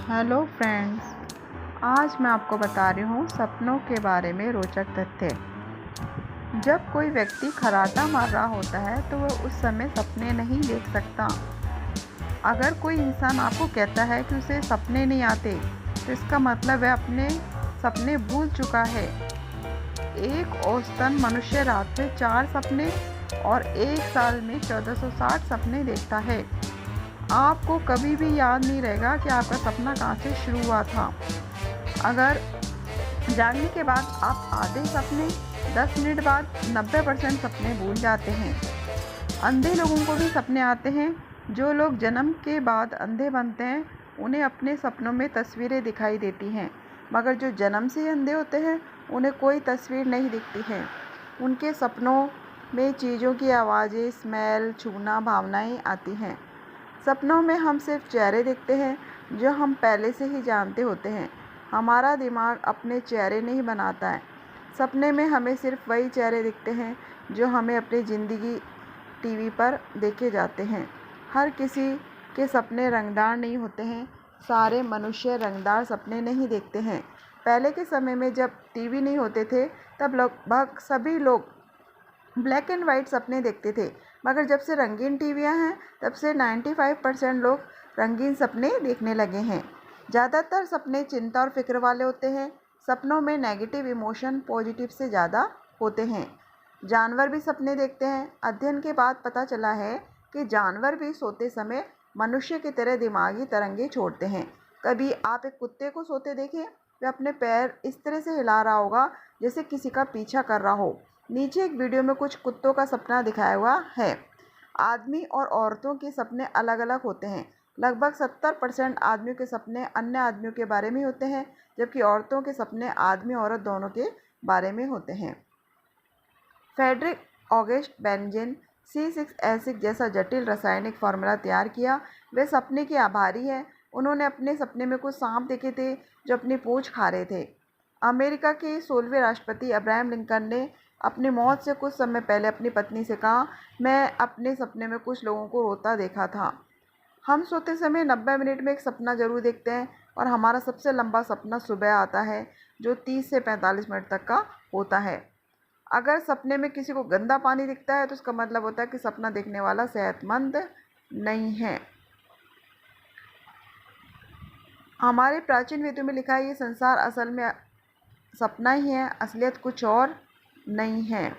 Hello friends, आज मैं आपको बता रही हूँ सपनों के बारे में रोचक तथ्य। जब कोई व्यक्ति खर्राटा मार रहा होता है तो वह उस समय सपने नहीं देख सकता। अगर कोई इंसान आपको कहता है कि उसे सपने नहीं आते, तो इसका मतलब वह अपने सपने भूल चुका है। एक औसतन मनुष्य रात में 4 सपने और एक साल में 1460 सपने देखता है। आपको कभी भी याद नहीं रहेगा कि आपका सपना कहाँ से शुरू हुआ था। अगर जागने के बाद आप आधे सपने 10 मिनट बाद 90% सपने भूल जाते हैं। अंधे लोगों को भी सपने आते हैं। जो लोग जन्म के बाद अंधे बनते हैं उन्हें अपने सपनों में तस्वीरें दिखाई देती हैं, मगर जो जन्म से ही अंधे होते हैं उन्हें कोई तस्वीर नहीं दिखती है। उनके सपनों में चीज़ों की आवाज़ें, स्मेल, छूना, भावनाएं आती हैं। सपनों में हम सिर्फ चेहरे देखते हैं जो हम पहले से ही जानते होते हैं। हमारा दिमाग अपने चेहरे नहीं बनाता है। सपने में हमें सिर्फ वही चेहरे दिखते हैं जो हमें अपनी ज़िंदगी टीवी पर देखे जाते हैं। हर किसी के सपने रंगदार नहीं होते हैं। सारे मनुष्य रंगदार सपने नहीं देखते हैं। पहले के समय में जब टीवी नहीं होते थे तब लगभग सभी लोग ब्लैक एंड वाइट सपने देखते थे, मगर जब से रंगीन टीवियाँ हैं तब से 95% लोग रंगीन सपने देखने लगे हैं। ज़्यादातर सपने चिंता और फिक्र वाले होते हैं। सपनों में नेगेटिव इमोशन पॉजिटिव से ज़्यादा होते हैं। जानवर भी सपने देखते हैं। अध्ययन के बाद पता चला है कि जानवर भी सोते समय मनुष्य की तरह दिमागी तरंगे छोड़ते हैं। कभी आप एक कुत्ते को सोते देखें? वह अपने पैर इस तरह से हिला रहा होगा जैसे किसी का पीछा कर रहा हो। नीचे एक वीडियो में कुछ कुत्तों का सपना दिखाया हुआ है। आदमी और औरतों के सपने अलग अलग होते हैं। लगभग 70% आदमियों के सपने अन्य आदमियों के बारे में होते हैं, जबकि औरतों के सपने आदमी औरत दोनों के बारे में होते हैं। फ्रेडरिक ऑगस्ट बेंजेन C6H6 जैसा जटिल रासायनिक फार्मूला तैयार किया। वे सपने के आभारी हैं। उन्होंने अपने सपने में कुछ सांप देखे थे जो अपनी पूंछ खा रहे थे। अमेरिका के 16वें राष्ट्रपति अब्राहम लिंकन ने अपनी मौत से कुछ समय पहले अपनी पत्नी से कहा, मैं अपने सपने में कुछ लोगों को रोता देखा था। हम सोते समय 90 मिनट में एक सपना जरूर देखते हैं और हमारा सबसे लंबा सपना सुबह आता है जो 30 से 45 मिनट तक का होता है। अगर सपने में किसी को गंदा पानी दिखता है तो उसका मतलब होता है कि सपना देखने वाला सेहतमंद नहीं है। हमारे प्राचीन वेदों में लिखा है ये संसार असल में सपना ही है, असलियत कुछ और नहीं है।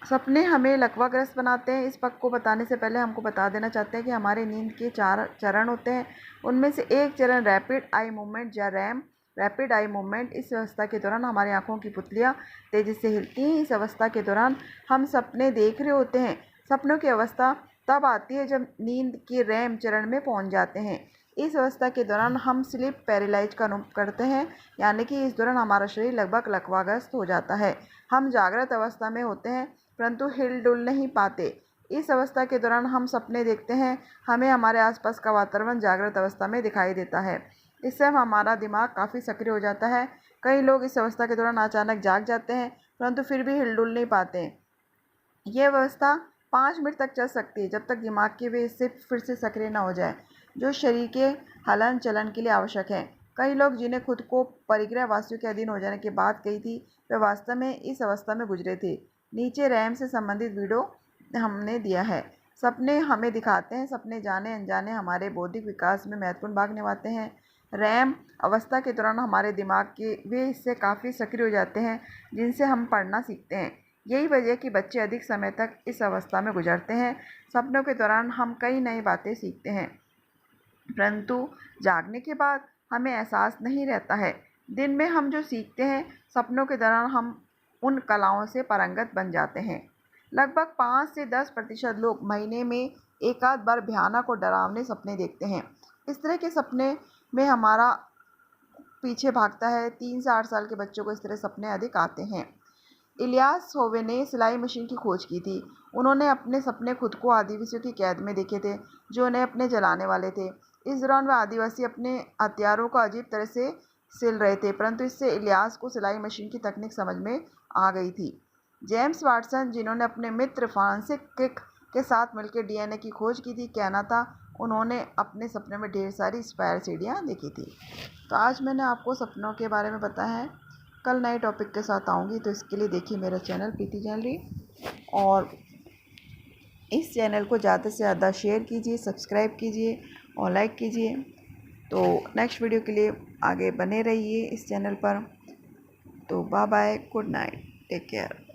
सपने हमें लकवाग्रस्त बनाते हैं। इस पक्ष को बताने से पहले हमको बता देना चाहते हैं कि हमारे नींद के 4 चरण होते हैं। उनमें से एक चरण रैपिड आई मूवमेंट या रैम, रैपिड आई मूवमेंट। इस अवस्था के दौरान हमारी आंखों की पुतलियां तेजी से हिलती हैं। इस अवस्था के दौरान हम सपने देख रहे होते हैं। सपनों की अवस्था तब आती है जब नींद के रैम चरण में पहुंच जाते हैं। इस अवस्था के दौरान हम स्लीप पैरालाइज का अनुभव करते हैं, यानी कि इस दौरान हमारा शरीर लगभग लकवाग्रस्त हो जाता है। हम जागृत अवस्था में होते हैं परंतु हिल डुल नहीं पाते। इस अवस्था के दौरान हम सपने देखते हैं। हमें हमारे आसपास का वातावरण जागृत अवस्था में दिखाई देता है। इससे हमारा दिमाग काफ़ी सक्रिय हो जाता है। कई लोग इस अवस्था के दौरान अचानक जाग जाते हैं परंतु फिर भी हिल डुल नहीं पाते। यह अवस्था 5 मिनट तक चल सकती है, जब तक दिमाग की वे इससे फिर से सक्रिय न हो जाए, जो शरीर के हलन चलन के लिए आवश्यक है। कई लोग जिन्हें खुद को परिग्रह वासियों के अधीन हो जाने की बात कही थी, वे वास्तव में इस अवस्था में गुजरे थे। नीचे रैम से संबंधित वीडियो हमने दिया है। सपने हमें दिखाते हैं। सपने जाने अनजाने हमारे बौद्धिक विकास में महत्वपूर्ण भाग निभाते हैं। रैम अवस्था के दौरान हमारे दिमाग के वे हिस्से काफ़ी सक्रिय हो जाते हैं जिनसे हम पढ़ना सीखते हैं। यही वजह कि बच्चे अधिक समय तक इस अवस्था में गुजरते हैं। सपनों के दौरान हम कई नई बातें सीखते हैं, परंतु जागने के बाद हमें एहसास नहीं रहता है। दिन में हम जो सीखते हैं, सपनों के दौरान हम उन कलाओं से पारंगत बन जाते हैं। लगभग 5 से 10% लोग महीने में एक आध बार भयानक और डरावने सपने देखते हैं। इस तरह के सपने में हमारा पीछे भागता है। 3 से 8 साल के बच्चों को इस तरह सपने अधिक आते हैं। इलियास होवे ने सिलाई मशीन की खोज की थी। उन्होंने अपने सपने खुद को आदिवासियों की कैद में देखे थे जो उन्हें अपने जलाने वाले थे। इस दौरान वह आदिवासी अपने हथियारों को अजीब तरह से सिल रहे थे, परंतु इससे इलियास को सिलाई मशीन की तकनीक समझ में आ गई थी। जेम्स वाटसन, जिन्होंने अपने मित्र फ्रांसिस क्रिक के साथ मिलकर डीएनए की खोज की थी। कहना था उन्होंने अपने सपने में ढेर सारी स्पायर सीढ़ियाँ देखी थी। तो आज मैंने आपको सपनों के बारे में बताया है। कल नए टॉपिक के साथ आऊँगी, तो इसके लिए देखिए मेरा चैनल प्रीति जैनरी, और इस चैनल को ज़्यादा से ज़्यादा शेयर कीजिए, सब्सक्राइब कीजिए और लाइक कीजिए। तो नेक्स्ट वीडियो के लिए आगे बने रहिए इस चैनल पर। तो bye bye, good night, take care.